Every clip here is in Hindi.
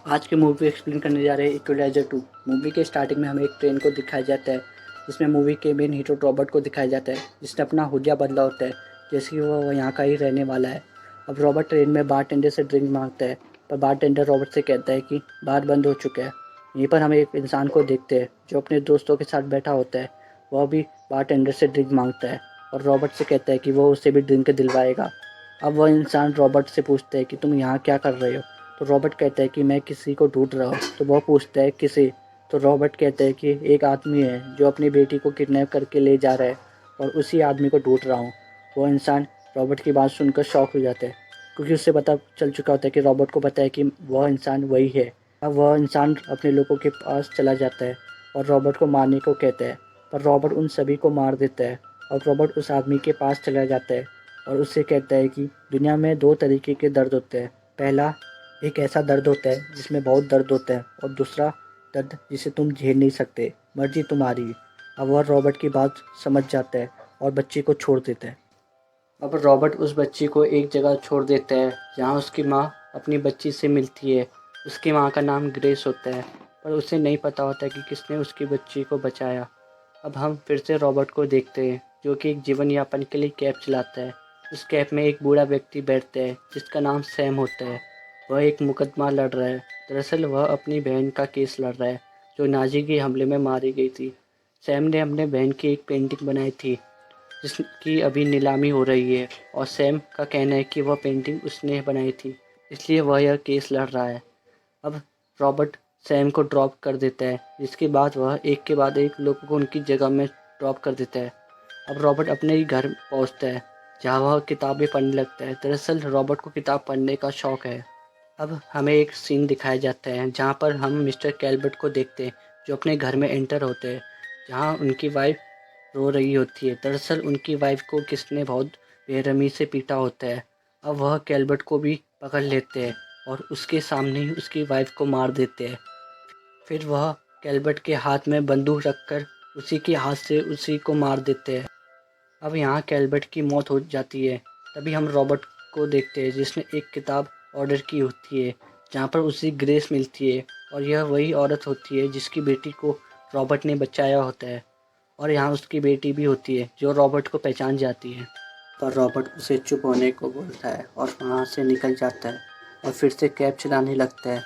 आज की मूवी एक्सप्लेन करने जा रहे हैं इक्वलाइजर 2। मूवी के स्टार्टिंग में हमें एक ट्रेन को दिखाया जाता है, जिसमें मूवी के मेन हीरो रॉबर्ट को दिखाया जाता है, जिसने अपना हुलिया बदला होता है, जैसे कि वो यहाँ का ही रहने वाला है। अब रॉबर्ट ट्रेन में बारटेंडर से ड्रिंक मांगता है, पर बारटेंडर रॉबर्ट से कहता है कि बार बंद हो चुका है। यहीं पर हम एक इंसान को देखते हैं जो अपने दोस्तों के साथ बैठा होता है। वह भी बारटेंडर से ड्रिंक मांगता है और रॉबर्ट से कहता है कि वो उसे भी ड्रिंक दिलवाएगा। अब वह इंसान रॉबर्ट से पूछता है कि तुम यहाँ क्या कर रहे हो। तो रॉबर्ट कहता है कि मैं किसी को ढूंढ रहा हूँ। तो वह पूछता है किसे। तो रॉबर्ट कहता है कि एक आदमी है जो अपनी बेटी को किडनैप करके ले जा रहा है और उसी आदमी को ढूंढ रहा हूँ। वो इंसान रॉबर्ट की बात सुनकर शॉक हो जाता है, क्योंकि उसे पता चल चुका होता है कि रॉबर्ट को पता है कि वह इंसान वही है। अब वह इंसान अपने लोगों के पास चला जाता है और रॉबर्ट को मारने को कहता है, पर रॉबर्ट उन सभी को मार देता है। और रॉबर्ट उस आदमी के पास चला जाता है और उससे कहता है कि दुनिया में दो तरीके के दर्द होते हैं। पहला, एक ऐसा दर्द होता है जिसमें बहुत दर्द होता है, और दूसरा दर्द जिसे तुम झेल नहीं सकते, मर्जी तुम्हारी। अब वह रॉबर्ट की बात समझ जाता है और बच्ची को छोड़ देता है। अब रॉबर्ट उस बच्ची को एक जगह छोड़ देता है जहाँ उसकी माँ अपनी बच्ची से मिलती है। उसकी माँ का नाम ग्रेस होता है, पर उसे नहीं पता होता कि किसने उसकी बच्ची को बचाया। अब हम फिर से रॉबर्ट को देखते हैं, जो कि एक जीवन यापन के लिए कैब चलाता है। उस कैब में एक बूढ़ा व्यक्ति बैठता है जिसका नाम सैम होता है। वह एक मुकदमा लड़ रहा है। दरअसल वह अपनी बहन का केस लड़ रहा है, जो नाजी के हमले में मारी गई थी। सैम ने अपने बहन की एक पेंटिंग बनाई थी, जिसकी अभी नीलामी हो रही है, और सैम का कहना है कि वह पेंटिंग उसने बनाई थी, इसलिए वह यह केस लड़ रहा है। अब रॉबर्ट सैम को ड्रॉप कर देता है, जिसके बाद वह एक के बाद एक लोगों को उनकी जगह में ड्रॉप कर देता है। अब रॉबर्ट अपने ही घर पहुंचता है, जहां वह किताबें पढ़ने लगता है। दरअसल रॉबर्ट को किताब पढ़ने का शौक है। अब हमें एक सीन दिखाया जाता है जहाँ पर हम मिस्टर कैल्बर्ट को देखते हैं, जो अपने घर में एंटर होते हैं, जहाँ उनकी वाइफ रो रही होती है। दरअसल उनकी वाइफ को किसने बहुत बेरहमी से पीटा होता है। अब वह कैल्बर्ट को भी पकड़ लेते हैं और उसके सामने ही उसकी वाइफ को मार देते हैं। फिर वह कैल्बर्ट के हाथ में बंदूक रखकर उसी के हाथ से उसी को मार देते हैं। अब यहाँ कैल्बर्ट की मौत हो जाती है। तभी हम रॉबर्ट को देखते हैं, जिसने एक किताब ऑर्डर की होती है, जहाँ पर उसे ग्रेस मिलती है, और यह वही औरत होती है जिसकी बेटी को रॉबर्ट ने बचाया होता है। और यहाँ उसकी बेटी भी होती है जो रॉबर्ट को पहचान जाती है। पर रॉबर्ट उसे चुप होने को बोलता है और वहाँ से निकल जाता है और फिर से कैब चलाने लगता है,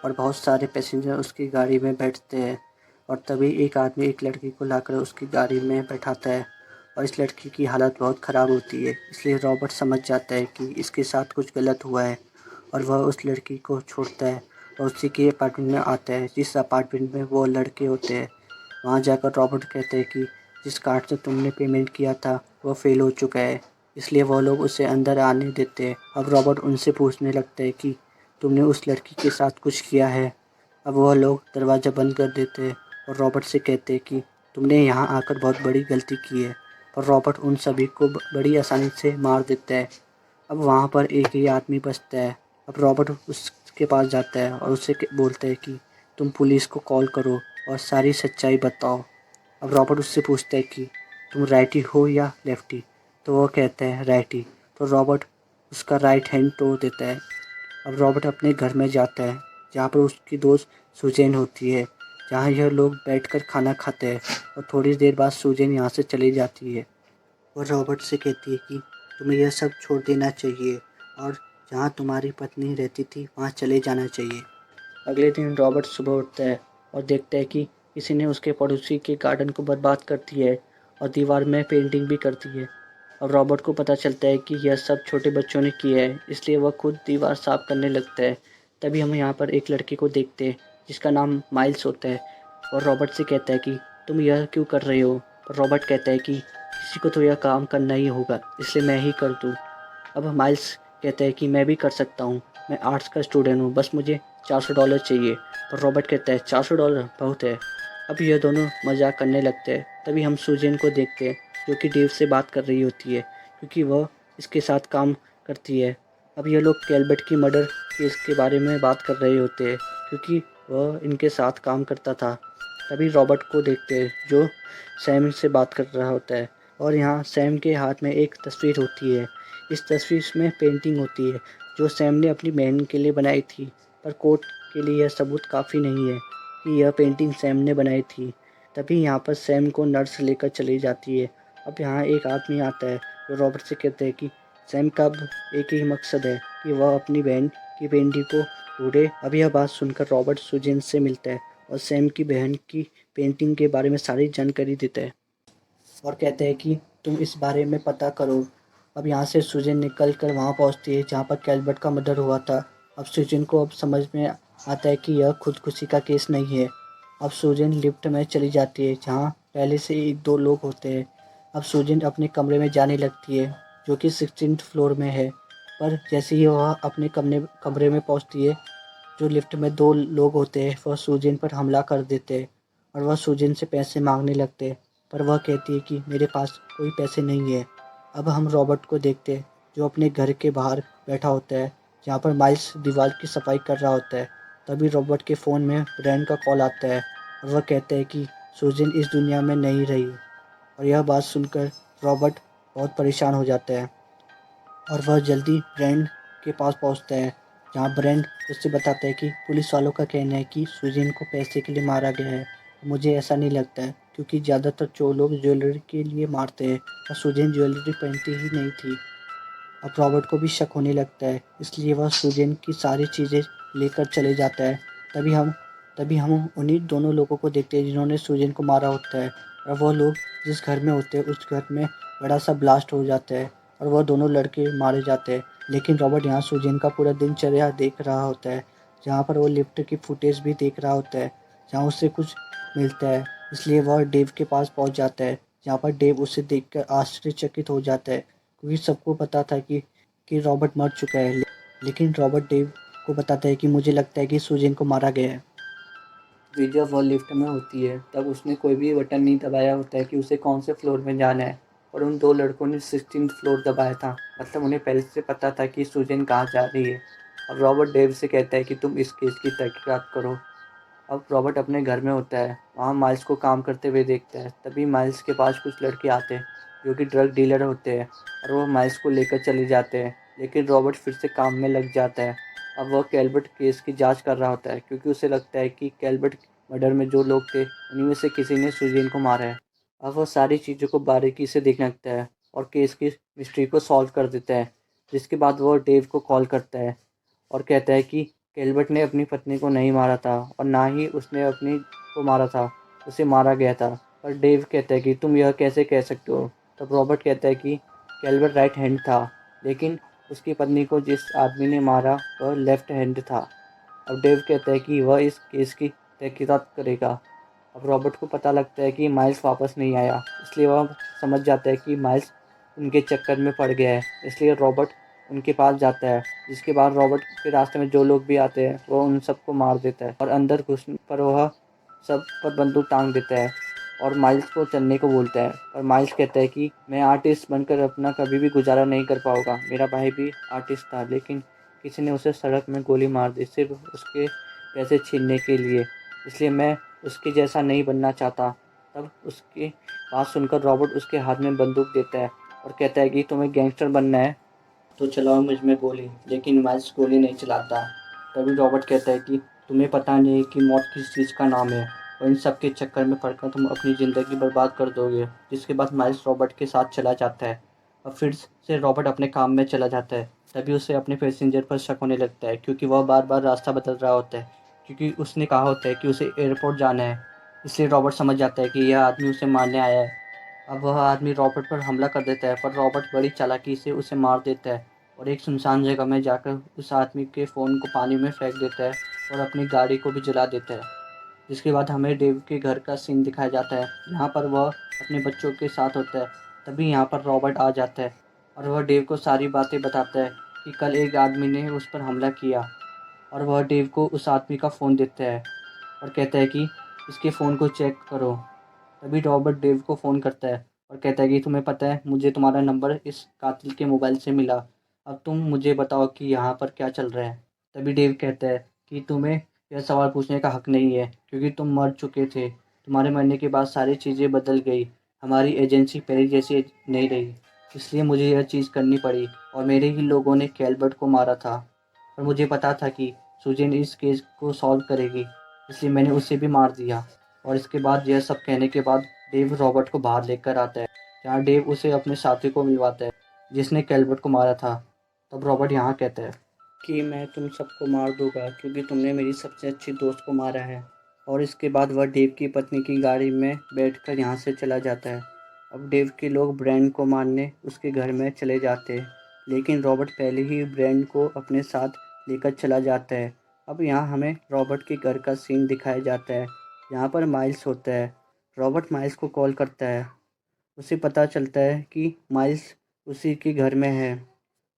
और बहुत सारे पैसेंजर उसकी गाड़ी में बैठते हैं। और तभी एक आदमी एक लड़की को लाकर उसकी गाड़ी में बैठाता है, और इस लड़की की हालत बहुत ख़राब होती है। इसलिए रॉबर्ट समझ जाता है कि इसके साथ कुछ गलत हुआ है, और वह उस लड़की को छोड़ता है और उसी के अपार्टमेंट में आता है, जिस अपार्टमेंट में वो लड़के होते हैं। वहाँ जाकर रॉबर्ट कहते हैं कि जिस कार्ड से तुमने पेमेंट किया था वो फेल हो चुका है, इसलिए वो लोग उसे अंदर आने देते हैं। अब रॉबर्ट उनसे पूछने लगता है कि तुमने उस लड़की के साथ कुछ किया है। अब वह लोग दरवाज़ा बंद कर देते हैं और रॉबर्ट से कहते हैं कि तुमने यहाँ आकर बहुत बड़ी गलती की है। पर रॉबर्ट उन सभी को बड़ी आसानी से मार देता है। अब वहाँ पर एक ही आदमी बचता है। अब रॉबर्ट उसके पास जाता है और उससे बोलता है कि तुम पुलिस को कॉल करो और सारी सच्चाई बताओ। अब रॉबर्ट उससे पूछता है कि तुम राइटी हो या लेफ्टी। तो वो कहता है राइटी। तो रॉबर्ट उसका राइट हैंड तोड़ देता है। अब रॉबर्ट अपने घर में जाता है, जहाँ पर उसकी दोस्त सुजैन होती है, जहाँ यह लोग बैठकर खाना खाते हैं, और थोड़ी देर बाद सुजैन यहाँ से चली जाती है। और रॉबर्ट से कहती है कि तुम्हें यह सब छोड़ देना चाहिए और जहाँ तुम्हारी पत्नी रहती थी वहाँ चले जाना चाहिए। अगले दिन रॉबर्ट सुबह उठता है और देखता है कि किसी ने उसके पड़ोसी के गार्डन को बर्बाद कर दिया है और दीवार में पेंटिंग भी कर दी है। अब रॉबर्ट को पता चलता है कि यह सब छोटे बच्चों ने किया है, इसलिए वह खुद दीवार साफ करने लगता है। तभी हम यहाँ पर एक लड़के को देखते हैं जिसका नाम माइल्स होता है, और रॉबर्ट से कहता है कि तुम यह क्यों कर रहे हो। पर रॉबर्ट कहता है कि किसी को तो यह काम करना ही होगा, इसलिए मैं ही कर दूँ। अब माइल्स कहता है कि मैं भी कर सकता हूँ, मैं आर्ट्स का स्टूडेंट हूँ, बस मुझे $400 चाहिए। पर रॉबर्ट कहता है $400 बहुत है। अब ये दोनों मजाक करने लगते हैं। तभी हम सुजैन को देखते हैं, जो कि डेव से बात कर रही होती है, क्योंकि वह इसके साथ काम करती है। अब ये लोग कैल्बर्ट की मर्डर केस के बारे में बात कर रहे होते हैं, क्योंकि वह इनके साथ काम करता था। तभी रॉबर्ट को देखते हैं, जो सैम से बात कर रहा होता है, और यहाँ सैम के हाथ में एक तस्वीर होती है। इस तस्वीर में पेंटिंग होती है जो सैम ने अपनी बहन के लिए बनाई थी, पर कोर्ट के लिए यह सबूत काफ़ी नहीं है कि यह पेंटिंग सैम ने बनाई थी। तभी यहाँ पर सैम को नर्स लेकर चली जाती है। अब यहाँ एक आदमी आता है जो रॉबर्ट से कहता है कि सैम का अब एक ही मकसद है कि वह अपनी बहन की पेंटिंग को ढूंढे। अब यह बात सुनकर रॉबर्ट सुजैन से मिलता है और सैम की बहन की पेंटिंग के बारे में सारी जानकारी देता है और कहते हैं कि तुम इस बारे में पता करो। अब यहाँ से सुजैन निकल कर वहाँ पहुँचती है जहाँ पर कैल्बर्ट का मर्डर हुआ था। अब सुजैन को अब समझ में आता है कि यह खुदकुशी का केस नहीं है। अब सुजैन लिफ्ट में चली जाती है जहाँ पहले से एक दो लोग होते हैं। अब सुजैन अपने कमरे में जाने लगती है जो कि 16th फ्लोर में है। पर जैसे ही वह अपने कमरे में पहुँचती है, जो लिफ्ट में दो लोग होते हैं वह सुजैन पर हमला कर देते हैं और वह सुजैन से पैसे मांगने लगते हैं। पर वह कहती है कि मेरे पास कोई पैसे नहीं है। अब हम रॉबर्ट को देखते हैं जो अपने घर के बाहर बैठा होता है जहाँ पर माइल्स दीवार की सफाई कर रहा होता है। तभी रॉबर्ट के फ़ोन में ब्रैंड का कॉल आता है और वह कहता है कि सुजैन इस दुनिया में नहीं रही। और यह बात सुनकर रॉबर्ट बहुत परेशान हो जाता है और वह जल्दी ब्रैंड के पास पहुंचता है जहां ब्रैंड उससे बताता है कि पुलिस वालों का कहना है कि सुजैन को पैसे के लिए मारा गया है। मुझे ऐसा नहीं लगता है क्योंकि ज़्यादातर चोर लोग ज्वेलरी के लिए मारते हैं और सुजैन ज्वेलरी पहनती ही नहीं थी। अब रॉबर्ट को भी शक होने लगता है, इसलिए वह सुजैन की सारी चीज़ें लेकर चले जाता है। तभी हम तभी हम उन्हीं दोनों लोगों को देखते हैं जिन्होंने सुजैन को मारा होता है और वह लोग जिस घर में होते हैं उस घर में बड़ा सा ब्लास्ट हो जाता है और वह दोनों लड़के मारे जाते हैं। लेकिन रॉबर्ट यहाँ सुजैन का पूरा दिनचर्या देख रहा होता है, जहाँ पर वो लिफ्ट की फुटेज भी देख रहा होता है जहाँ उससे कुछ मिलता है। इसलिए वह डेव के पास पहुँच जाता है जहाँ पर डेव उसे देखकर आश्चर्यचकित हो जाता है क्योंकि सबको पता था कि रॉबर्ट मर चुका है। लेकिन रॉबर्ट डेव को बताता है कि मुझे लगता है कि सुजैन को मारा गया है। वे जब वह लिफ्ट में होती है तब उसने कोई भी बटन नहीं दबाया होता है कि उसे कौन से फ्लोर में जाना है और उन दो लड़कों ने 16th फ्लोर दबाया था। मतलब उन्हें पहले से पता था कि सुजैन कहाँ जा रही है। और रॉबर्ट डेव से कहता है कि तुम इस केस की तहकीकात करो। अब रॉबर्ट अपने घर में होता है, वहाँ माइल्स को काम करते हुए देखता है। तभी माइल्स के पास कुछ लड़के आते हैं जो कि ड्रग डीलर होते हैं और वो माइल्स को लेकर चले जाते हैं। लेकिन रॉबर्ट फिर से काम में लग जाता है। अब वह कैल्बर्ट केस की जांच कर रहा होता है क्योंकि उसे लगता है कि कैल्बर्ट मर्डर में जो लोग थे उन्हीं में से किसी ने सुजैन को मारा है। अब वह सारी चीज़ों को बारीकी से देखने लगता है और केस की मिस्ट्री को सॉल्व कर देता है। जिसके बाद वह डेव को कॉल करता है और कहता है कि कैल्बर्ट ने अपनी पत्नी को नहीं मारा था और ना ही उसने अपनी को मारा था, उसे मारा गया था। पर डेव कहता है कि तुम यह कैसे कह सकते हो। तब रॉबर्ट कहता है कि कैल्बर्ट राइट हैंड था लेकिन उसकी पत्नी को जिस आदमी ने मारा वह लेफ्ट हैंड था। अब डेव कहता है कि वह इस केस की तहकीकात करेगा। अब रॉबर्ट को पता लगता है कि माइल्स वापस नहीं आया, इसलिए वह समझ जाता है कि माइल्स उनके चक्कर में पड़ गया है। इसलिए रॉबर्ट उनके पास जाता है, जिसके बाद रॉबर्ट के रास्ते में जो लोग भी आते हैं वो उन सबको मार देता है और अंदर घुसने पर वह सब पर बंदूक टांग देता है और माइल्स को चलने को बोलता है। और माइल्स कहता है कि मैं आर्टिस्ट बनकर अपना कभी भी गुजारा नहीं कर पाऊँगा। मेरा भाई भी आर्टिस्ट था लेकिन किसी ने उसे सड़क में गोली मार दी सिर्फ उसके पैसे छीनने के लिए। इसलिए मैं उसके जैसा नहीं बनना चाहता। तब उसकी बात सुनकर रॉबर्ट उसके हाथ में बंदूक देता है और कहता है कि तुम्हें गैंगस्टर बनना है तो चलाओ मुझ में गोली। लेकिन माइल्स गोली नहीं चलाता। तभी रॉबर्ट कहता है कि तुम्हें पता नहीं कि मौत किस चीज़ का नाम है और इन सब के चक्कर में पड़कर तुम अपनी ज़िंदगी बर्बाद कर दोगे। जिसके बाद माइल्स रॉबर्ट के साथ चला जाता है और फिर से रॉबर्ट अपने काम में चला जाता है। तभी उसे अपने पैसेंजर पर शक होने लगता है क्योंकि वह बार बार रास्ता बदल रहा होता है क्योंकि उसने कहा होता है कि उसे एयरपोर्ट जाना है। इसलिए रॉबर्ट समझ जाता है कि यह आदमी उसे मारने आया है। अब वह आदमी रॉबर्ट पर हमला कर देता है पर रॉबर्ट बड़ी चालाकी से उसे मार देता है और एक सुनसान जगह में जाकर उस आदमी के फ़ोन को पानी में फेंक देता है और अपनी गाड़ी को भी जला देता है। जिसके बाद हमें डेव के घर का सीन दिखाया जाता है जहाँ पर वह अपने बच्चों के साथ होता है। तभी यहाँ पर रॉबर्ट आ जाता है और वह डेव को सारी बातें बताता है कि कल एक आदमी ने उस पर हमला किया और वह डेव को उस आदमी का फ़ोन देता है और कहता है कि इसके फ़ोन को चेक करो। तभी रॉबर्ट डेव को फ़ोन करता है और कहता है कि तुम्हें पता है मुझे तुम्हारा नंबर इस कातिल के मोबाइल से मिला। अब तुम मुझे बताओ कि यहाँ पर क्या चल रहा है। तभी डेव कहता है कि तुम्हें यह सवाल पूछने का हक नहीं है क्योंकि तुम मर चुके थे। तुम्हारे मरने के बाद सारी चीज़ें बदल गई। हमारी एजेंसी पहले जैसी नहीं रही, इसलिए मुझे यह चीज़ करनी पड़ी और मेरे ही लोगों ने कैल्बर्ट को मारा था। और मुझे पता था कि सुजैन इस केस को सॉल्व करेगी, इसलिए मैंने उसे भी मार दिया। और इसके बाद यह सब कहने के बाद डेव रॉबर्ट को बाहर लेकर आता है, जहाँ डेव उसे अपने साथी को मिलवाता है जिसने कैल्बर्ट को मारा था। तब रॉबर्ट यहाँ कहता है कि मैं तुम सबको मार दूंगा क्योंकि तुमने मेरी सबसे अच्छी दोस्त को मारा है। और इसके बाद वह डेव की पत्नी की गाड़ी में बैठकर यहाँ से चला जाता है। अब डेव के लोग ब्रैंड को मारने उसके घर में चले जाते हैं, लेकिन रॉबर्ट पहले ही ब्रैंड को अपने साथ लेकर चला जाता है। अब यहाँ हमें रॉबर्ट के घर का सीन दिखाया जाता है। यहाँ पर माइल्स होता है। रॉबर्ट माइल्स को कॉल करता है। उसे पता चलता है कि माइल्स उसी के घर में है।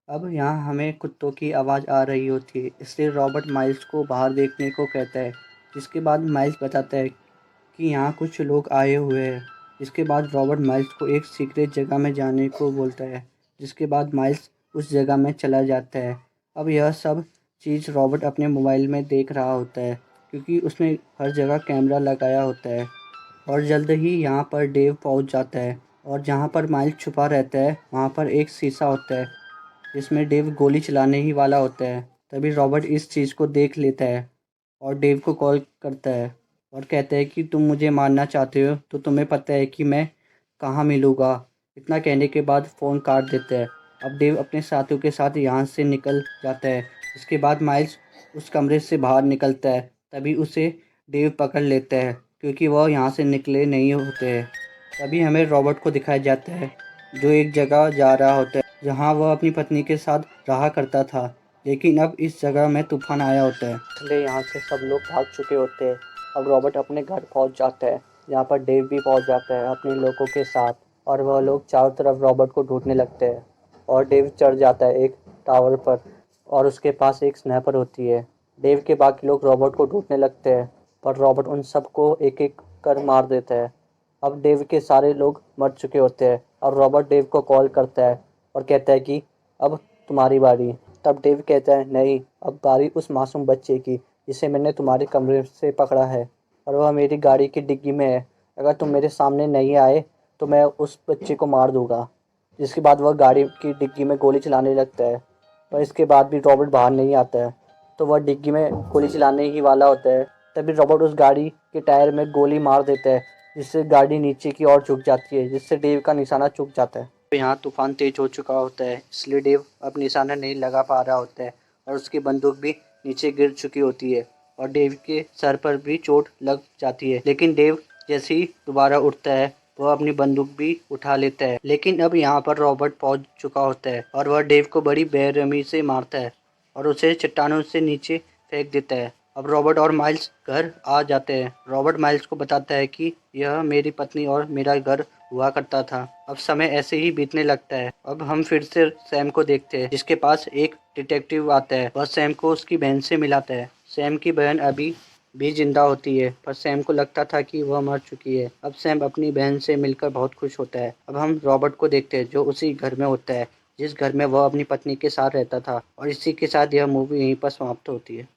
अब यहाँ हमें कुत्तों की आवाज़ आ रही होती है, इसलिए रॉबर्ट माइल्स को बाहर देखने को कहता है। जिसके बाद माइल्स बताता है कि यहाँ कुछ लोग आए हुए हैं। इसके बाद रॉबर्ट माइल्स को एक सीक्रेट जगह में जाने को बोलता है, जिसके बाद माइल्स उस जगह में चला जाता है। अब यह सब चीज़ रॉबर्ट अपने मोबाइल में देख रहा होता है, क्योंकि उसने हर जगह कैमरा लगाया होता है। और जल्द ही यहाँ पर डेव पहुँच जाता है, और जहाँ पर माइल्स छुपा रहता है वहाँ पर एक शीशा होता है जिसमें डेव गोली चलाने ही वाला होता है। तभी रॉबर्ट इस चीज़ को देख लेता है और डेव को कॉल करता है और कहता है कि तुम मुझे मारना चाहते हो तो तुम्हें पता है कि मैं कहाँ मिलूँगा। इतना कहने के बाद फ़ोन काट देता है। अब डेव अपने साथियों के साथ यहाँ से निकल जाता है। इसके बाद माइल्स उस कमरे से बाहर निकलता है, तभी उसे डेव पकड़ लेता है क्योंकि वह यहाँ से निकले नहीं होते हैं। तभी हमें रॉबर्ट को दिखाया जाता है जो एक जगह जा रहा होता है जहाँ वह अपनी पत्नी के साथ रहा करता था, लेकिन अब इस जगह में तूफान आया होता है, इसलिए यहाँ से सब लोग भाग चुके होते हैं। अब रॉबर्ट अपने घर पहुँच जाता है, यहाँ पर डेव भी पहुँच जाता है अपने लोगों के साथ, और वह लोग चारों तरफ रॉबर्ट को ढूंढने लगते हैं। और डेव चढ़ जाता है एक टावर पर, और उसके पास एक स्नैपर होती है। डेव के बाकी लोग रॉबर्ट को ढूंढने लगते हैं, पर रॉबर्ट उन सबको एक एक कर मार देता है। अब डेव के सारे लोग मर चुके होते हैं। अब रॉबर्ट डेव को कॉल करता है और कहता है कि अब तुम्हारी बारी। तब डेव कहता है नहीं, अब बारी उस मासूम बच्चे की जिसे मैंने तुम्हारे कमरे से पकड़ा है, और वह मेरी गाड़ी की डिग्गी में है। अगर तुम मेरे सामने नहीं आए तो मैं उस बच्चे को मार दूंगा। जिसके बाद वह गाड़ी की डिग्गी में गोली चलाने लगता है, पर इसके बाद भी रॉबर्ट बाहर नहीं आता है, तो वह डिग्गी में गोली चलाने ही वाला होता है। तभी रॉबर्ट उस गाड़ी के टायर में गोली मार देता है, जिससे गाड़ी नीचे की ओर झुक जाती है, जिससे डेव का निशाना चूक जाता है। तो यहाँ तूफान तेज हो चुका होता है, इसलिए डेव अब निशाना नहीं लगा पा रहा होता है, और उसकी बंदूक भी नीचे गिर चुकी होती है, और डेव के सर पर भी चोट लग जाती है। लेकिन डेव जैसे ही दोबारा उठता है वह अपनी बंदूक भी उठा लेता है। लेकिन अब यहाँ पर रॉबर्ट पहुंच चुका होता है, और वह डेव को बड़ी बेरहमी से मारता है और उसे चट्टानों से नीचे फेंक देता है। अब रॉबर्ट और माइल्स घर आ जाते हैं। रॉबर्ट माइल्स को बताता है कि यह मेरी पत्नी और मेरा घर हुआ करता था। अब समय ऐसे ही बीतने लगता है। अब हम फिर से सैम को देखते हैं, जिसके पास एक डिटेक्टिव आता है। वह सैम को उसकी बहन से मिलाता है। सैम की बहन अभी भी जिंदा होती है, पर सैम को लगता था कि वह मर चुकी है। अब सैम अपनी बहन से मिलकर बहुत खुश होता है। अब हम रॉबर्ट को देखते हैं जो उसी घर में होता है जिस घर में वह अपनी पत्नी के साथ रहता था। और इसी के साथ यह मूवी यहीं पर समाप्त होती है।